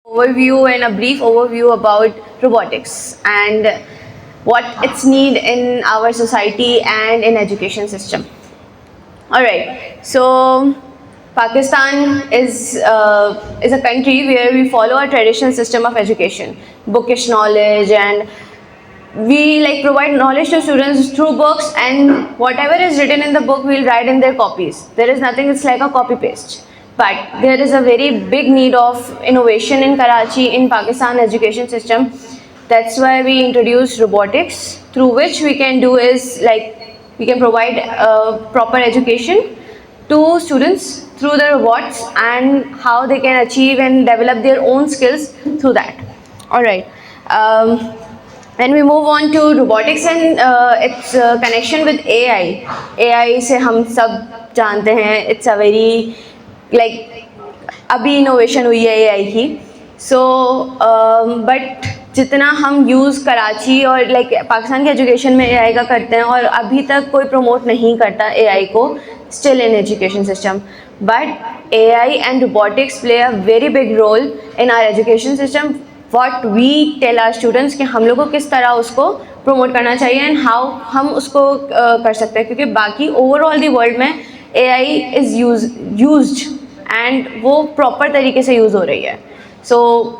overview and a brief overview about robotics and what its need in our society and in education system. All right, so Pakistan is a country where we follow a traditional system of education, bookish knowledge, and we like provide knowledge to students through books, and whatever is written in the book we'll write in their copies. There is nothing, it's like a copy paste. But there is a very big need of innovation in Karachi, in Pakistan education system. That's why we introduced robotics, through which we can do is like we can provide proper education to students through the robots and how they can achieve and develop their own skills through that. All right. When we move on to robotics and its connection with AI से हम सब जानते हैं, it's a very like अभी innovation हुई है AI की. So but जितना हम यूज़ कराची और लाइक पाकिस्तान के एजुकेशन में AI का करते हैं और अभी तक कोई प्रमोट नहीं करता AI को still in education system. But AI and robotics play a very big role in our education system. What we tell our students कि हम लोग को किस तरह उसको प्रमोट करना चाहिए एंड हाउ हम उसको कर सकते हैं, क्योंकि बाकी ओवरऑल दी वर्ल्ड में AI इज़ यूज्ड एंड वो प्रॉपर तरीके से यूज़ हो रही है. So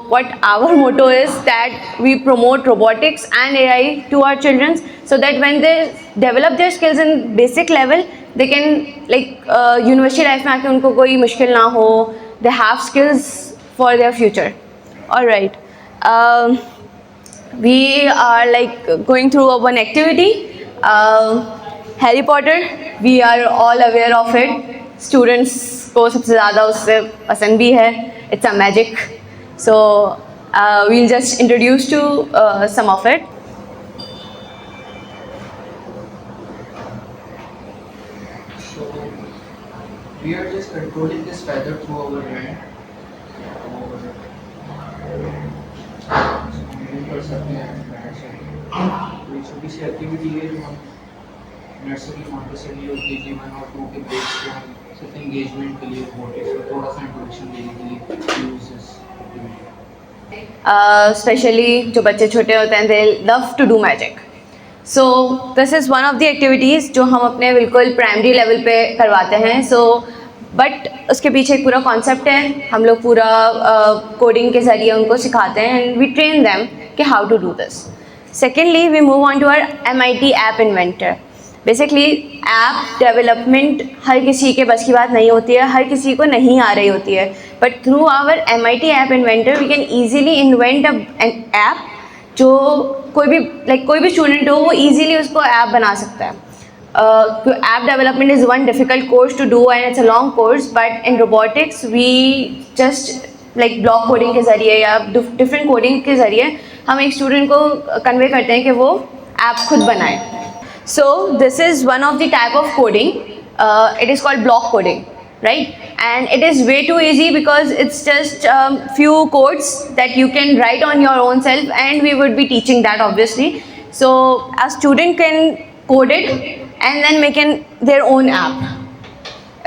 what our motto is that we promote robotics and AI to our children so that when they develop their skills in basic level they can like university life में आके उनको कोई मुश्किल ना हो, they have skills for their future. All right. We are like going through one activity, Harry Potter. We are all aware of it. Students को सबसे ज़्यादा उससे पसंद भी है. It's a magic. So we'll just introduce to some of it. So we are just controlling this feather through our hand. कर सकते हैं. तो छोटी सी एक्टिविटी है जो हम नर्सरी, मॉन्टेसरी और KG1 और 2 के बेस पे हम सिर्फ एंगेजमेंट के लिए रोबोटिक्स और थोड़ा सा इंट्रोडक्शन देने के लिए यूज दिस एक्टिविटी. स्पेशली जो बच्चे छोटे होते हैं, they love to do magic. So this is one of the activities जो हम अपने बिल्कुल प्राइमरी लेवल पे करवाते हैं. सो बट उसके पीछे एक पूरा कॉन्सेप्ट है. हम लोग पूरा कोडिंग के ज़रिए उनको सिखाते हैं एंड वी ट्रेन देम कि how to do this. Secondly we move on to our MIT app inventor. Basically app development हर किसी के बस की बात नहीं होती है, हर किसी को नहीं आ रही होती है. But through our MIT app inventor we can easily invent an app जो कोई भी स्टूडेंट हो वो ईजीली उसको ऐप बना सकता है. App development is one difficult course to do and it's a long course, but in robotics we just like block coding के ज़रिए या different coding के ज़रिए हम एक student को convey करते हैं कि वो app खुद बनाए. So this is one of the type of coding. It is called block coding, right? And it is way too easy because it's just few codes that you can write on your own self, and we would be teaching that obviously. So a student can code it and then make their own app.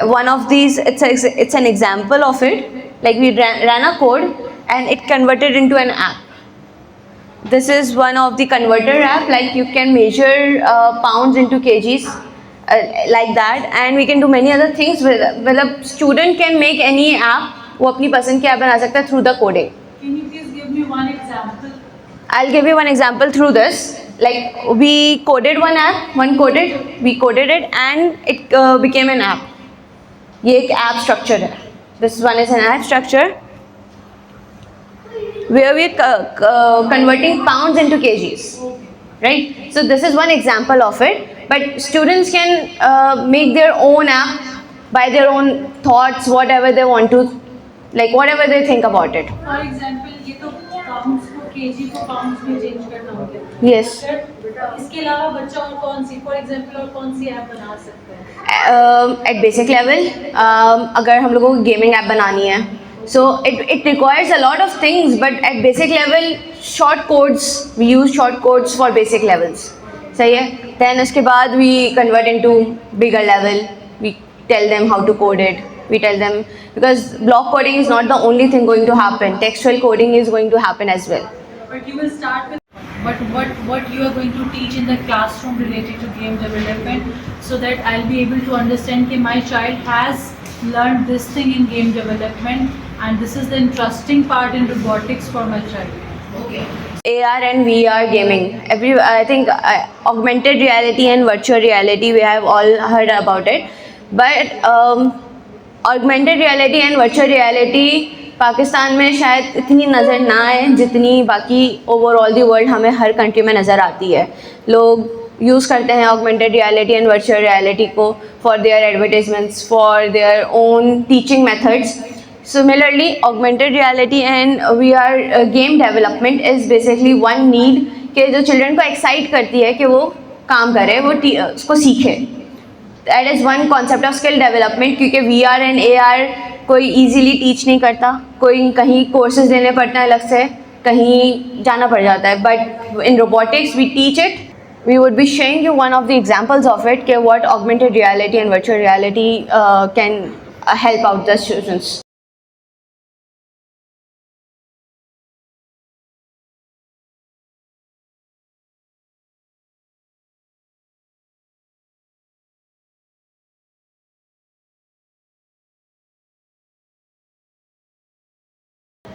One of these, it's an example of it. Like we ran a code and it converted into an app. This is one of the converter app. Like you can measure pounds into kgs, like that, and we can do many other things with it. Well, a student can make any app. वो अपनी पसंद की app बना सकता है through the coding. Can you please give me one example? I'll give you one example through this. Like we coded one app, we coded it and it became an app. ये एक app structure है. This one is an app structure where we converting pounds into kgs, right? So this is one example of it. But students can make their own app by their own thoughts, whatever they want to, like whatever they think about it. For example, ये तो pounds को kg को pounds में change करना हो गया. Yes. इसके अलावा बच्चा और कौन सी, for example, और कौन सी ऐप बना सकते हैं? At basic level, अगर हम लोगों को गेमिंग ऐप बनानी है, so it requires a lot of things, but at basic level, short codes, we use short codes for basic levels. सही है. Then उसके बाद we convert into bigger level, we tell them how to code it. We tell them, because block coding is not the only thing going to happen. Textual coding is going to happen as well. But you will start with what you are going to teach in the classroom related to game development, so that I'll be able to understand that my child has learned this thing in game development, and this is the interesting part in robotics for my child. Okay. AR and VR gaming. I think augmented reality and virtual reality, we have all heard about it. But augmented reality and virtual reality Pakistan में शायद इतनी नज़र ना आए जितनी बाकी overall the world हमें हर country में नज़र आती है. लोग यूज़ करते हैं augmented reality and virtual reality को for their advertisements, for their own teaching methods. Similarly, augmented reality and VR game development is basically one need कि जो children को excite करती है कि वो काम करे, वो उसको सीखे. That is one concept of skill development, क्योंकि VR and AR कोई easily teach नहीं करता, कोई कहीं courses लेने पड़ते हैं अलग से, कहीं जाना पड़ जाता है. But in robotics we teach it. We would be showing you one of the examples of it, कि what augmented reality and virtual reality can help out the students.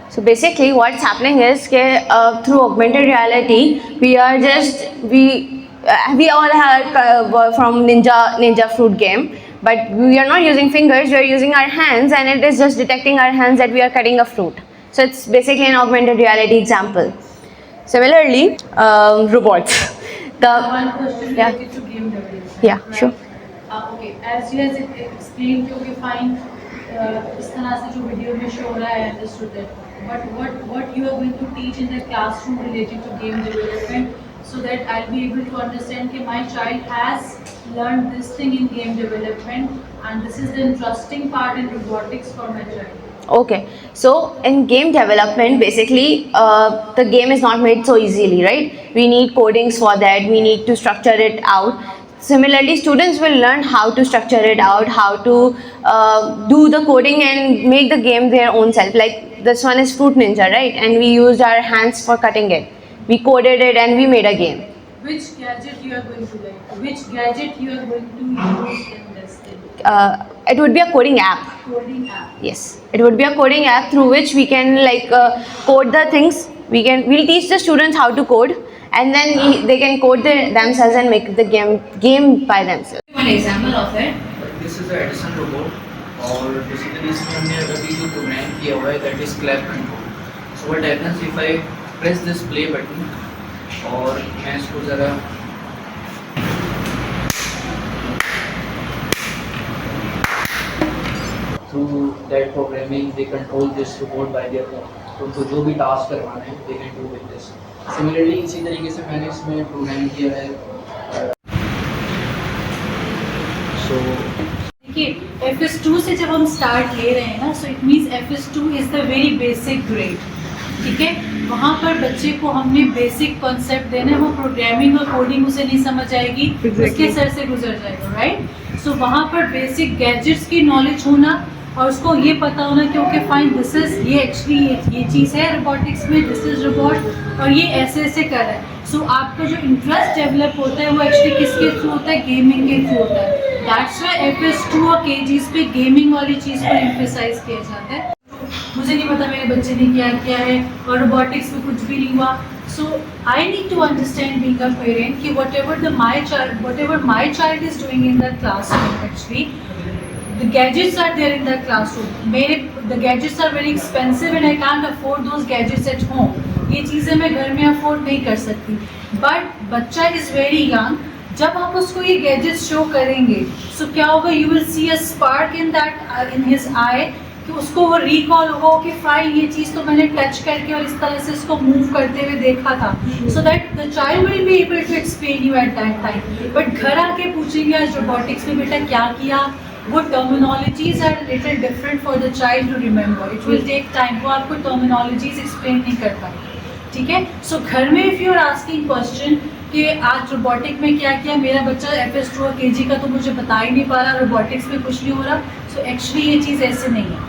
So basically what's happening is that through augmented reality we all have from Ninja Fruit game, but we are not using fingers, we are using our hands, and it is just detecting our hands that we are cutting a fruit. So it's basically an augmented reality example. Similarly, robots. One question Yeah. related to game development. Yeah, right? sure. Okay, as you has explained, you find इस तरह से जो video में show हो रहा है, understood that. But what you are going to teach in the classroom related to game development, so that I'll be able to understand that my child has learned this thing in game development, and this is the interesting part in robotics for my child. Okay, so in game development, basically the game is not made so easily, right? We need codings for that, we need to structure it out. Similarly, students will learn how to structure it out, how to do the coding and make the game their own self. Like this one is Fruit Ninja, right? And we used our hands for cutting it. We coded it and we made a game. Which gadget you are going to like? Which gadget you are going to use in this thing? It would be a coding app. Coding app. Yes, it would be a coding app through which we can code the things. We'll teach the students how to code, and then they can code themselves and make the game by themselves. One example of it. This is the Edison robot, और basically इसमें हमने अभी जो programme किया हुआ है that is clap control. So what happens if I press this play button और मैं इसको ज़रा through that programming they control this robot by their own. तो उनको जो भी टास्क करवाना है they can do with this. Similarly इसी तरीके से मैंने इसमें प्रोग्राम किया है. So देखिए FS2 से जब हम स्टार्ट ले रहे हैं ना, so it means FS2 is the very basic grade. ठीक है, वहाँ पर बच्चे को हमने बेसिक कॉन्सेप्ट देना है. वो प्रोग्रामिंग और कोडिंग उसे नहीं समझ आएगी, उसके सर से गुजर जाएगा, राइट. सो वहाँ पर बेसिक गैजेट्स की नॉलेज होना और उसको ये पता होना कि ओके फाइन दिस इज़ ये एक्चुअली ये चीज़ है रोबोटिक्स में, दिस इज़ रोबोट और ये ऐसे ऐसे कर रहा है. सो आपका जो इंटरेस्ट डेवलप होता है वो एक्चुअली किसके थ्रू होता है? गेमिंग के थ्रू होता है. दैट्स वाई FS2 और KGs पे गेमिंग वाली चीज़ पर एम्फेसाइज किया जाता है. मुझे नहीं पता मेरे बच्चे ने क्या किया है और रोबोटिक्स में कुछ भी नहीं हुआ. So I need to understand being a parent कि whatever my child is doing in the classroom, actually the gadgets are there in the classroom. The gadgets are very expensive and I can't afford those gadgets at home. ये चीज़ें मैं घर में afford नहीं कर सकती. But बच्चा is very young. जब आप उसको ये गैजेट्स शो करेंगे सो क्या होगा? You will see a spark in that in his eye, कि उसको वो रिकॉल होगा कि फाइन ये चीज़ तो मैंने टच करके और इस तरह से इसको मूव करते हुए देखा था. So that the child will be able to explain you at that time. But घर आके पूछेंगे आज रोबोटिक्स में बेटा क्या किया, वो terminologies are little different for the child to remember. It will take time. वो आपको टर्मिनोलॉजीज एक्सप्लेन नहीं कर पाए. ठीक है. सो घर में if you are asking question कि आज रोबोटिक में क्या किया, मेरा बच्चा FS2 और KG का तो मुझे बता ही नहीं पा रहा, रोबोटिक्स में कुछ नहीं हो रहा। सो एक्चुअली ये चीज़ ऐसे नहीं है,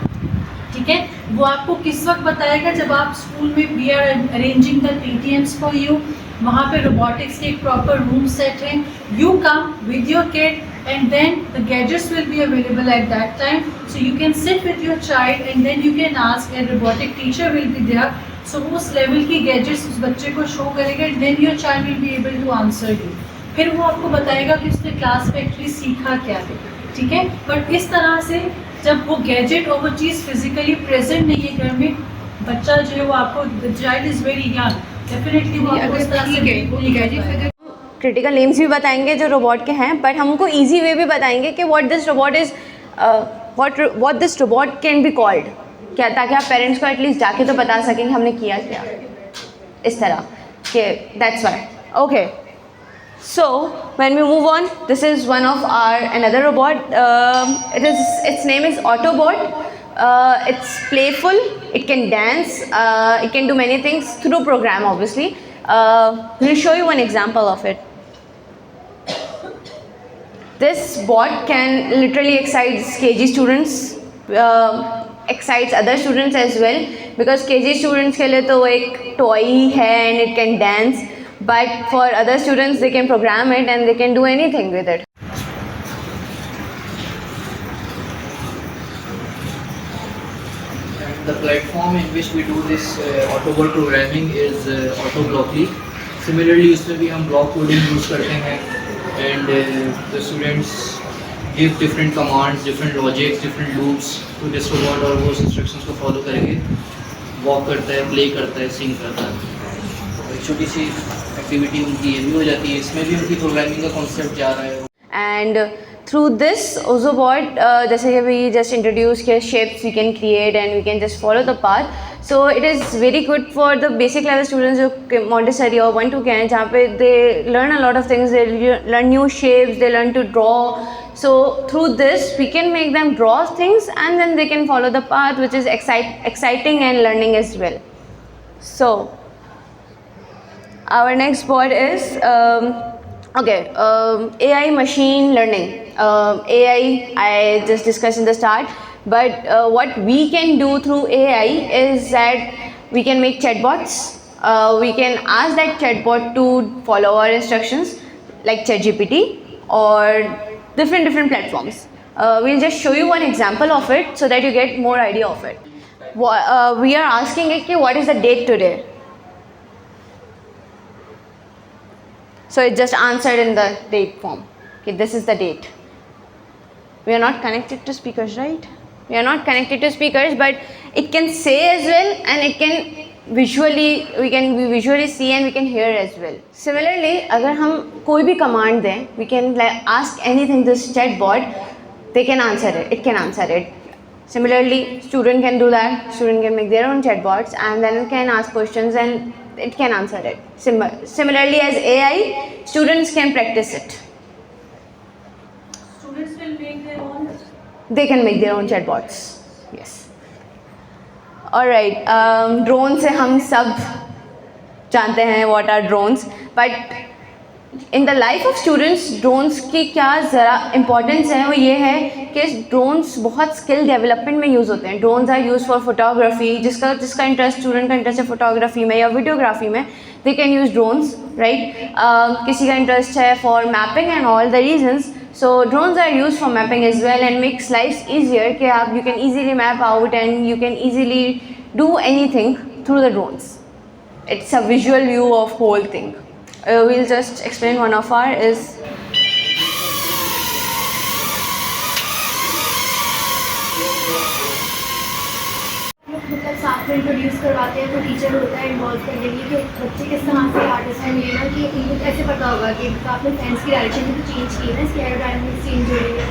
ठीक है। वो आपको किस वक्त बताएगा, जब आप स्कूल में we are arranging the PTMs for you, वहाँ पे रोबोटिक्स के एक प्रॉपर रूम सेट है, you come with your kid and then the gadgets will be available at that time, so you can sit with your child and then you can ask, and robotic teacher will be there, so उस level की gadgets उस बच्चे को show करेगा, then your child will be able to answer you। फिर वो आपको बताएगा कि उसने क्लास में एक्चुअली सीखा क्या है, ठीक है। बट इस तरह से जब वो गैजेट और वो चीज़ फिजिकली प्रेजेंट नहीं है घर में, बच्चा जो है वो आपको, the child is very young, definitely वो आपको इस तरह से क्रिटिकल नेम्स भी बताएंगे जो रोबोट के हैं, बट हमको इजी वे भी बताएंगे कि what this robot is, what this robot can be called, क्या, ताकि आप पेरेंट्स को एटलीस्ट जाके तो बता सकें कि हमने किया क्या, इस तरह के। That's why. Okay, so when we move on, this is one of our another robot, its name is Autobot. It's playful, it can dance, it can do many things through program obviously. We'll show you one example of it. This bot can literally excite KG students, excites other students as well, because KG students के लिए तो वो एक toy है and it can dance, but for other students they can program it and they can do anything with it. The platform in which we do this Autobot programming is Autoblockly. Similarly, उसमें भी हम block coding use करते हैं, and the students give different commands, different logics, different loops to this robot, और वो उस instructions को follow करके walk करता है, play करता है, sing करता है। एक छोटी सी activity उनकी ये भी हो जाती है, इसमें भी उनकी programming का concept जा रहा है। And through this OzoBot, जैसे कि we just introduced के shapes we can create and we can just follow the path. So it is very good for the basic level students जो Montessori और 1-2 के हैं, जहाँ पे they learn a lot of things, they learn new shapes, they learn to draw. So through this we can make them draw things and then they can follow the path, which is exciting and learning as well. So our next bot is AI machine learning. AI I just discussed in the start, but what we can do through AI is that we can make chatbots. We can ask that chatbot to follow our instructions like ChatGPT or different platforms. We'll just show you one example of it so that you get more idea of it. We are asking it कि what is the date today? So it just answered in the date form. Okay, this is the date. We are not connected to speakers, right? We are not connected to speakers, but it can say as well, and it can we visually see and we can hear as well. Similarly, अगर हम कोई भी command दें, we can ask anything this chatbot, they can answer it. It can answer it. Similarly, student can do that. Student can make their own chatbots and then can ask questions and it can answer it. Similarly, as AI, students can practice it. Students will make their own. They can make their own chatbots. Yes. Alright. Drones से हम सब जानते हैं what are drones, but in the life of students, drones की क्या ज़रा importance है वो ये है कि drones बहुत skill development में use होते हैं. Drones are used for photography. जिसका interest student का interest है photography में या videography में, they can use drones, right? किसी का interest है for mapping and all the reasons. So drones are used for mapping as well and makes life easier कि आप you can easily map out and you can easily do anything through the drones. It's a visual view of whole thing. We'll just explain one of our is मतलब साथ में introduce करवाते हैं तो teacher होता है इन्वॉल्व करने के लिए कि बच्चे किस तरह से आर्टिस्ट में लेना कि इनको कैसे पता होगा कि आपने फैंस की डायरेक्शन भी तो चेंज की है ना, इसकी एरोडायनामिक्स चेंज हो रही है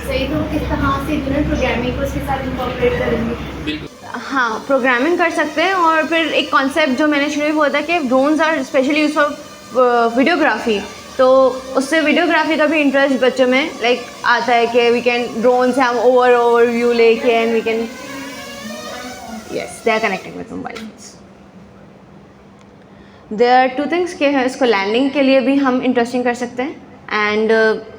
सही, तो किस तरह से जो है प्रोग्रामिंग को उसके साथ इंकॉर्पोरेट करेंगे. हाँ, प्रोग्रामिंग कर सकते हैं. और फिर एक कॉन्सेप्ट जो मैंने शुरू में बोला था कि drones are specially use for videography, तो उससे वीडियोग्राफी का भी इंटरेस्ट बच्चों में लाइक आता है कि वी कैन ड्रोन से हम ओवर व्यू लेके and we can yes they are connecting with mobile phones. There are two things कि इसको लर्निंग के लिए भी हम इंटरेस्टिंग कर सकते हैं एंड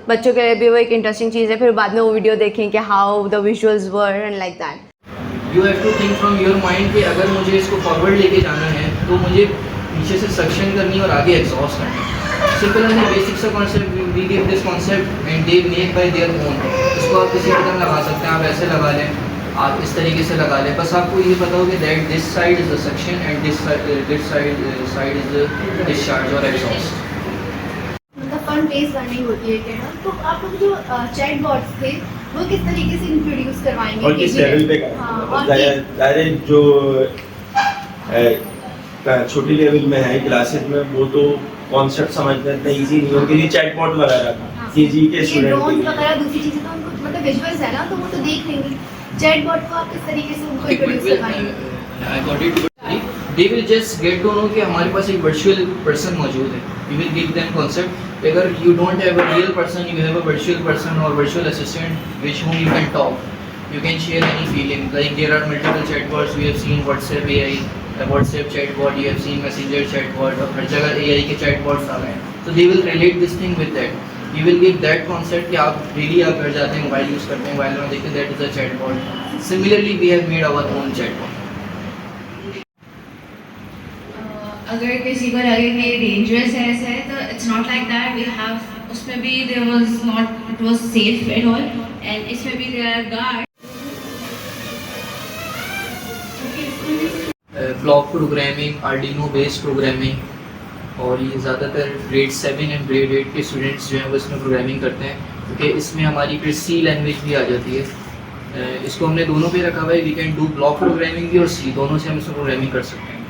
बच्चों के लिए भी वो एक इंटरेस्टिंग चीज़ है, फिर बाद में वो वीडियो देखें कि how the visuals were and like that. You have to think from your mind कि अगर मुझे इसको फॉरवर्ड लेके जाना है तो मुझे पीछे से सक्शन करनी है और आगे एग्जॉस्ट करना है. सिंपल एंड बेसिक सा concept, we give this concept and they make by their own. इसको आप किसी कदम लगा सकते हैं, आप ऐसे लगा लें, आप इस तरीके से लगा लें, बस आपको ये पता हो कि that this side is the suction and this side is the discharge और एग्जॉस्ट. मतलब फन बेस्ड लर्निंग होती है क्या? तो आप लोग जो चैट बॉट्स थे वो किस तरीके से इंट्रोड्यूस करवाएंगे? और किस लेवल पे हाँ, और डायरेक्ट जो छोटी लेवल में है क्लासेस में वो तो कॉन्सेप्ट समझना इतना इजी नहीं होगा, क्योंकि चैटबॉट वगैरह था केजी के स्टूडेंट ड्रोन्स वगैरह दूसरी चीजें तो उनको मतलब विजुअल्स है ना, तो वो तो देख लेंगे. चैट बॉट को आप किस तरीके से उनको इंट्रोड्यूस करवाएंगे? I got it. They will just get to know कि हमारे पास एक virtual person मौजूद है. We will give them concept. अगर you don't have a real person, you have a virtual person or virtual assistant with whom you can talk. You can share any feeling. Like there are multiple chatbots. We have seen WhatsApp AI, WhatsApp chatbot. You have seen Messenger chatbot. और हर जगह AI के chatbots आ गए हैं. So they will relate this thing with that. You will give that concept कि आप really आप घर जाते हैं, मोबाइल यूज़ करते हैं, मोबाइल में देखते हैं that is a chatbot. Similarly, we have made our own chatbot. अगर किसी को लगे कि ये डेंजरस है ऐसा है तो it's not like that. We have उसमें भी there was not, it was safe at all, and इसमें भी there are guard. Block programming, Arduino based programming, और ये ज़्यादातर ग्रेड 7 एंड ग्रेड 8 के स्टूडेंट्स जो हैं वो इसमें प्रोग्रामिंग करते हैं, क्योंकि इसमें हमारी फिर सी लैंग्वेज भी आ जाती है. इसको हमने दोनों पे रखा हुआ है. We can do block programming भी और सी, दोनों से हम इसमें प्रोग्रामिंग कर सकते हैं.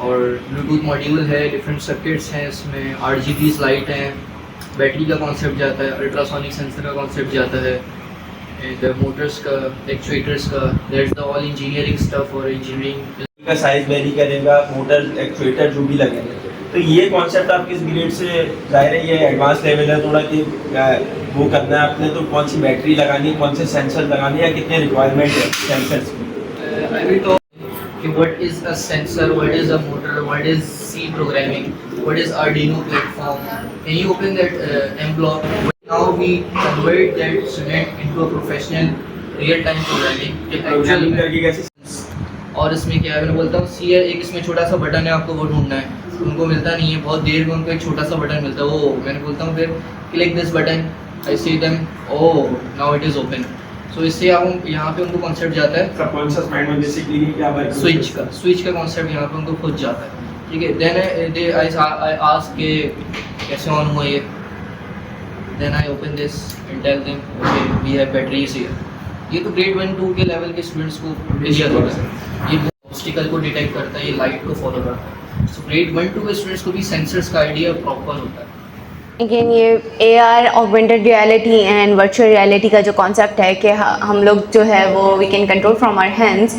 और ब्लूटूथ मॉड्यूल है, डिफरेंट सर्किट्स हैं इसमें, RGBs लाइट हैं, बैटरी का कॉन्सेप्ट जाता है, अल्ट्रासोनिक सेंसर का कॉन्सेप्ट जाता है, एंड मोटर्स का, एक्चुएटर्स का, that's the all engineering stuff. और इंजीनियरिंग का साइज वेरी करेगा, मोटर एक्चुएटर जो भी लगेंगे. तो ये कॉन्सेप्ट आप किस ग्रेड से, जाहिर है ये एडवांस लेवल है थोड़ा कि वो करना है आपने, तो कौन सी बैटरी लगानी है, कौन से सेंसर लगाने या कितने रिक्वायरमेंट है सेंसर्स की? I will talk what is a sensor, what is a motor, what is C programming, what is Arduino platform. Can you open that M block? Now we convert that student into a professional real-time programming. Programming करके कैसे? और इसमें क्या है, मैं बोलता हूँ सी है, एक इसमें छोटा सा बटन है, आपको वो ढूंढना है, उनको मिलता नहीं है, बहुत देर में उनको एक छोटा सा बटन मिलता है, वो मैंने बोलता हूँ फिर click this button, I see them, oh now it is open. So इससे आप यहाँ पे उनको कॉन्सेप्ट जाता है सबकॉन्शियस माइंड में बेसिकली क्या वर्क स्विच का कॉन्सेप्ट यहाँ पे उनको खुद जाता है. ठीक है, देन आई आस्क के कैसे ऑन हुआ ये, then I open this and tell them okay we have batteries here. ये तो ग्रेड 1-2 के लेवल के स्टूडेंट्स को क्लियर होता है. ये ऑब्स्टिकल को डिटेक्ट करता है, ये लाइट को फॉलो करता है. सो ग्रेड 1-2 के स्टूडेंट्स को भी सेंसर्स का आइडिया प्रॉपर होता है. अगेन ये AR augmented reality and virtual reality का जो कॉन्सेप्ट है कि हम लोग जो है वो we can control from our hands.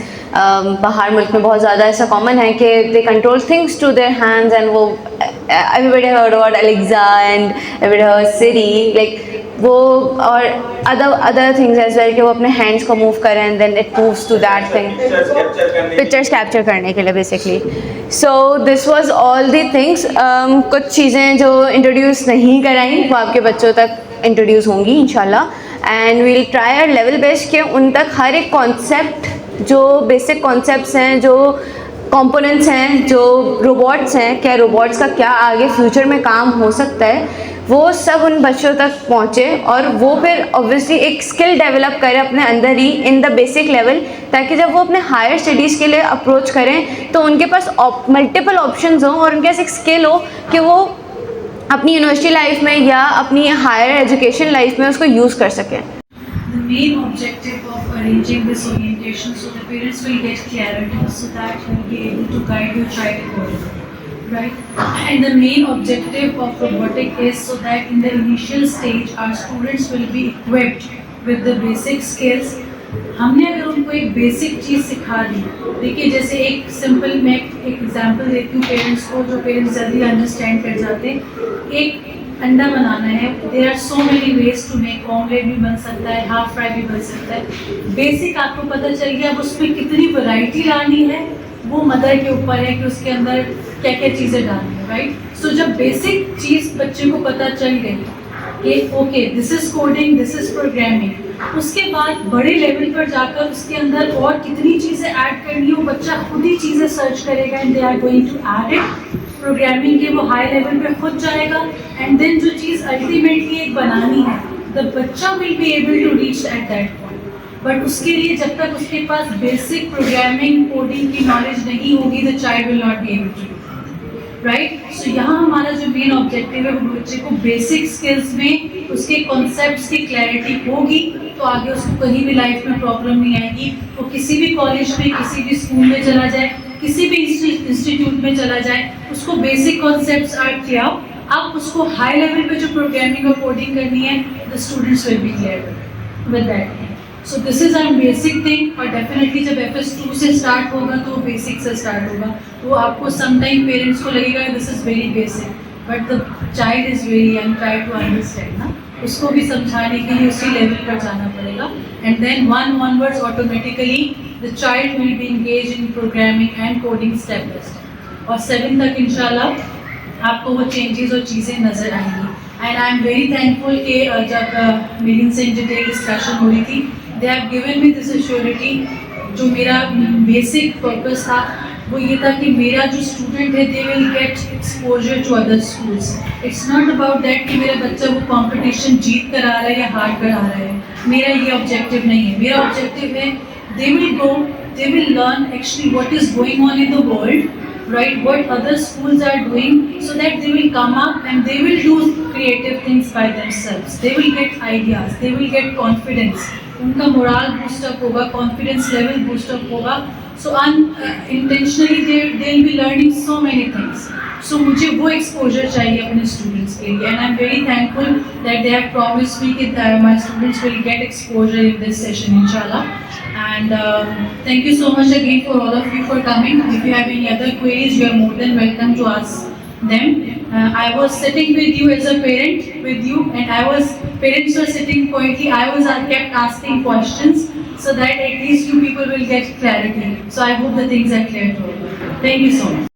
बाहर मुल्क में बहुत ज़्यादा ऐसा कॉमन है कि they control things to their hands and वो everybody heard about Alexa and everybody heard Siri like वो, और अदर थिंग्स एज वेल कि वो अपने हैंड्स को मूव करें and then it moves to that thing, pictures capture करने के लिए basically. So this was all the things. कुछ चीज़ें जो इंट्रोड्यूस नहीं कराई वो आपके बच्चों तक इंट्रोड्यूस होंगी इंशाल्लाह, and we will try our level best कि उन तक हर एक कॉन्सेप्ट, जो बेसिक कॉन्सेप्ट्स हैं, जो कंपोनेंट्स हैं, जो रोबोट्स हैं, क्या रोबोट्स का क्या आगे फ्यूचर में काम हो सकता है, वो सब उन बच्चों तक पहुँचे और वो फिर ऑब्वियसली एक स्किल डेवलप करें अपने अंदर ही इन द बेसिक लेवल, ताकि जब वो अपने हायर स्टडीज़ के लिए अप्रोच करें तो उनके पास मल्टीपल ऑप्शंस हों और उनके पास एक स्किल हो कि वो अपनी यूनिवर्सिटी लाइफ में या अपनी हायर एजुकेशन लाइफ में उसको यूज़ कर सकें. The main objective of arranging this orientation so the parents will get clarity so that they will be able to guide your child accordingly, right? And the main objective of robotic is so that in the initial stage our students will be equipped with the basic skills. हमने अगर उनको एक basic चीज़ सिखा दी, देखिए जैसे एक simple मैं एक एग्जांपल देती हूँ पेरेंट्स को, जो पेरेंट्स जल्दी अंडरस्टैंड कर जाते हैं. एक अंडा बनाना है, there are so many ways to make. Omelette भी बन सकता है, हाफ फ्राई भी बन सकता है. बेसिक आपको पता चल गया, अब उसमें कितनी वैरायटी लानी है वो मदर के ऊपर है कि उसके अंदर क्या क्या चीज़ें डालनी है, राइट। सो जब बेसिक चीज़ बच्चे को पता चल गई कि okay this is coding, this is programming, उसके बाद बड़े लेवल पर जाकर उसके अंदर और कितनी चीज़ें ऐड करनी है वो बच्चा खुद ही चीज़ें सर्च करेगा and they are going to add it. Programming के वो हाई लेवल पे खुद जाएगा एंड देन जो चीज़ अल्टीमेटली एक बनानी है द बच्चा will be able to reach at that point. But उसके लिए जब तक उसके पास बेसिक प्रोग्रामिंग कोडिंग की नॉलेज नहीं होगी the child will not be able to, right. So यहाँ हमारा जो मेन ऑब्जेक्टिव है वो बच्चे को बेसिक स्किल्स में उसके कॉन्सेप्ट्स की क्लैरिटी होगी तो आगे उसको कहीं भी लाइफ में प्रॉब्लम नहीं आएगी। वो किसी भी कॉलेज में, किसी भी स्कूल में चला जाए, किसी भी इंस्टीट्यूट में चला जाए, उसको बेसिक कॉन्सेप्ट्स आर क्लियर। अब उसको हाई लेवल पे जो प्रोग्रामिंग और कोडिंग करनी है the students will be clear with that. So this is our basic thing. और डेफिनेटली जब FS2 से स्टार्ट होगा तो बेसिक से स्टार्ट होगा। वो आपको समटाइम पेरेंट्स को लगेगा this is very basic, but the child is very young, try to understand ना, उसको भी समझाने के लिए उसी लेवल पर जाना पड़ेगा। And then 1 onwards automatically the child will be engage in programming and coding step by step. और 7 तक इंशाल्लाह आपको वो चेंजेस और चीज़ें नज़र आएंगी। And I am very thankful कि जब मेरी इनसे इन डिटेल डिस्कशन हो रही थी they have given me this assurity. जो मेरा बेसिक पर्पस था वो ये था कि मेरा जो स्टूडेंट है they will get exposure to other schools. It's not about that कि मेरा बच्चा वो कंपटीशन जीत कर आ रहा है या हार कर आ रहा है, मेरा ये ऑब्जेक्टिव नहीं है। मेरा ऑब्जेक्टिव है they will go, they will learn actually what is going on in the world, right, what other schools are doing, so that they will come up and they will do creative things by themselves. They will get ideas, they will get confidence, उनका moral boost up होगा, confidence level boost up होगा। सो unintentionally they will be learning so many things. So मुझे वो exposure चाहिए अपने students के लिए, and I am very thankful that they have promised me कि my students will get exposure in this session इंशाल्लाह। And thank you so much again for all of you for coming. If you have any other queries, you are more than welcome to ask them. I was sitting with you as a parent with you, and parents were sitting quietly. I was kept asking questions so that at least you people will get clarity. So I hope the things are clear to all. Thank you so much.